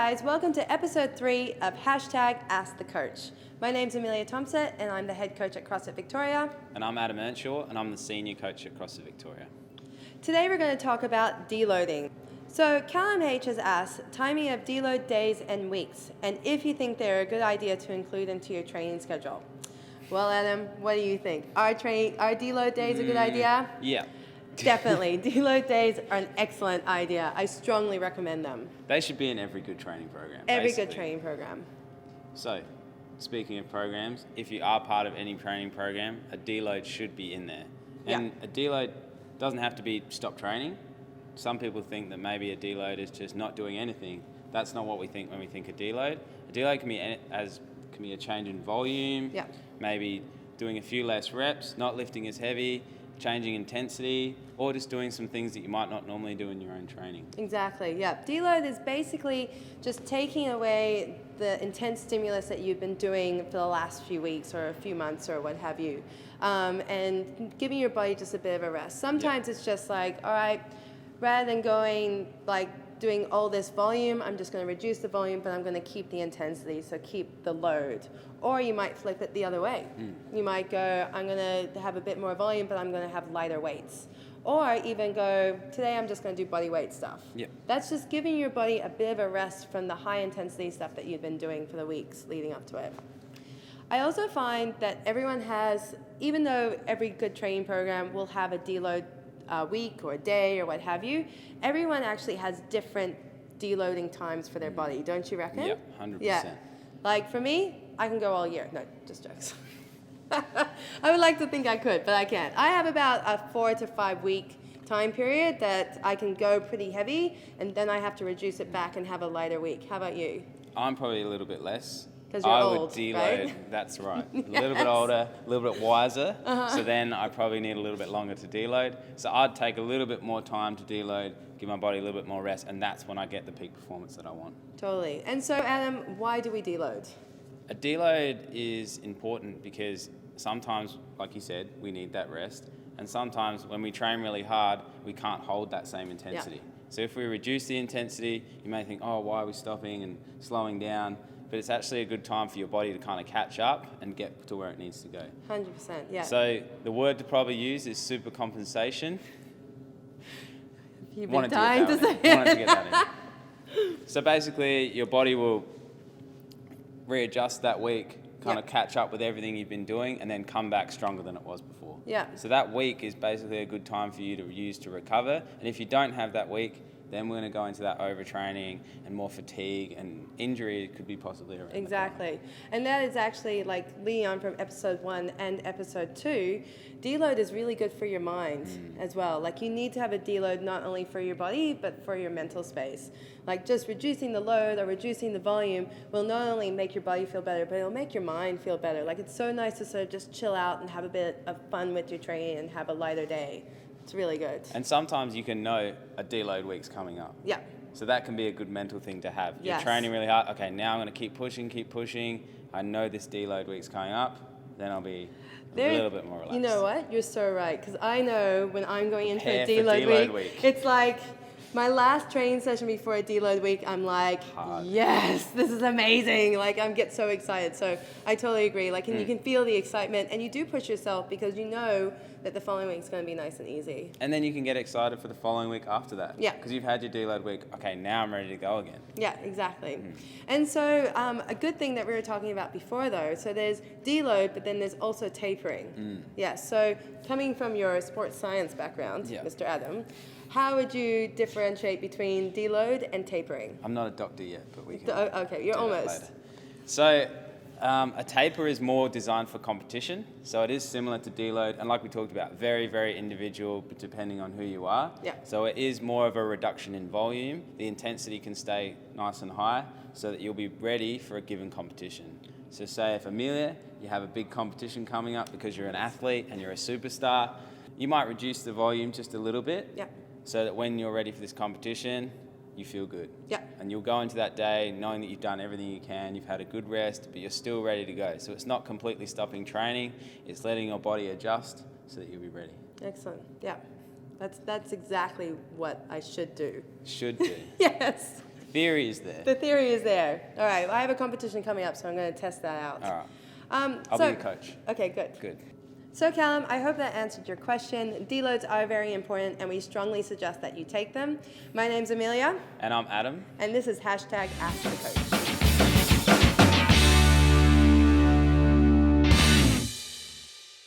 guys, welcome to episode 3 of Hashtag Ask the Coach. My name's Amelia Thompson and I'm the head coach at CrossFit Victoria. And I'm Adam Earnshaw and I'm the senior coach at CrossFit Victoria. Today we're going to talk about deloading. So Callum H has asked timing of deload days and weeks and if you think they're a good idea to include into your training schedule. Well, Adam, what do you think? Are deload days a good idea? Yeah. Definitely. Deload days are an excellent idea. I strongly recommend them. They should be in every good training program. Every good training program. So, speaking of programs, if you are part of any training program, a deload should be in there. And a deload doesn't have to be stop training. Some people think that maybe a deload is just not doing anything. That's not what we think when we think a deload. A deload can be a change in volume, maybe doing a few less reps, not lifting as heavy, changing intensity, or just doing some things that you might not normally do in your own training. Exactly, yeah. Deload is basically just taking away the intense stimulus that you've been doing for the last few weeks or a few months or what have you, and giving your body just a bit of a rest. Sometimes it's just like, all right, rather than doing all this volume, I'm just going to reduce the volume, but I'm going to keep the intensity, so keep the load. Or you might flip it the other way. You might go, I'm going to have a bit more volume, but I'm going to have lighter weights. Or even go, today I'm just going to do body weight stuff. That's just giving your body a bit of a rest from the high intensity stuff that you've been doing for the weeks leading up to it. I also find that everyone has, even though every good training program will have a deload week or a day or what have you, everyone actually has different deloading times for their body, don't you reckon? Yep, 100%. Yeah. Like for me, I can go all year. No, just jokes. I would like to think I could, but I can't. I have about a 4 to 5 week time period that I can go pretty heavy, and then I have to reduce it back and have a lighter week. How about you? I'm probably a little bit less. Because you're old, would deload, right? That's right. A little bit older, a little bit wiser, so then I probably need a little bit longer to deload. So I'd take a little bit more time to deload, give my body a little bit more rest, and that's when I get the peak performance that I want. Totally. And so, Adam, why do we deload? A deload is important because sometimes, like you said, we need that rest, and sometimes when we train really hard, we can't hold that same intensity. So if we reduce the intensity, you may think, oh, why are we stopping and slowing down? But it's actually a good time for your body to kind of catch up and get to where it needs to go. 100%, yeah. So the word to probably use is supercompensation. You've been dying to say it. Wanted to get that in. So basically, your body will readjust that week, kind of catch up with everything you've been doing, and then come back stronger than it was before. Yeah. So that week is basically a good time for you to use to recover. And if you don't have that week, then we're going to go into that overtraining and more fatigue, and injury could be possibly around. Exactly. And that is actually, like, leading on from episode 1 and episode 2, deload is really good for your mind as well. Like, you need to have a deload not only for your body, but for your mental space. Like, just reducing the load or reducing the volume will not only make your body feel better, but it'll make your mind feel better. Like, it's so nice to sort of just chill out and have a bit of fun with your training and have a lighter day. It's really good. And sometimes you can know a deload week's coming up. Yeah. So that can be a good mental thing to have. You're Yes. training really hard. Okay, now I'm going to keep pushing. I know this deload week's coming up. Then I'll be a little bit more relaxed. You know what? You're so right. Because I know when I'm going into a Prepare for deload deload week. it's like my last training session before a deload week, I'm like, yes, this is amazing. Like, I get so excited. So I totally agree. Like, and you can feel the excitement, and you do push yourself because you know that the following week's going to be nice and easy. And then you can get excited for the following week after that. Yeah. Because you've had your deload week. Okay, now I'm ready to go again. Yeah, exactly. And so a good thing that we were talking about before, though, so there's deload, but then there's also tapering. Yeah, so coming from your sports science background, Mr. Adam, how would you differentiate between deload and tapering? I'm not a doctor yet, but we can. Okay, you're do that almost. later. So a taper is more designed for competition. So it is similar to deload, and like we talked about, very, very individual, but depending on who you are. Yeah. So it is more of a reduction in volume. The intensity can stay nice and high, so that you'll be ready for a given competition. So say if Amelia, you have a big competition coming up because you're an athlete and you're a superstar, you might reduce the volume just a little bit. Yeah. So that when you're ready for this competition, you feel good. Yeah. And you'll go into that day knowing that you've done everything you can, you've had a good rest, but you're still ready to go. So it's not completely stopping training, it's letting your body adjust so that you'll be ready. Excellent. Yeah. That's exactly what I should do. Should do. Yes. theory is there. The theory is there. All right, well, I have a competition coming up, so I'm going to test that out. All right. I'll be your coach. Okay, good. Good. So Callum, I hope that answered your question. Deloads are very important, and we strongly suggest that you take them. My name's Amelia. And I'm Adam. And this is #AskTheCoach.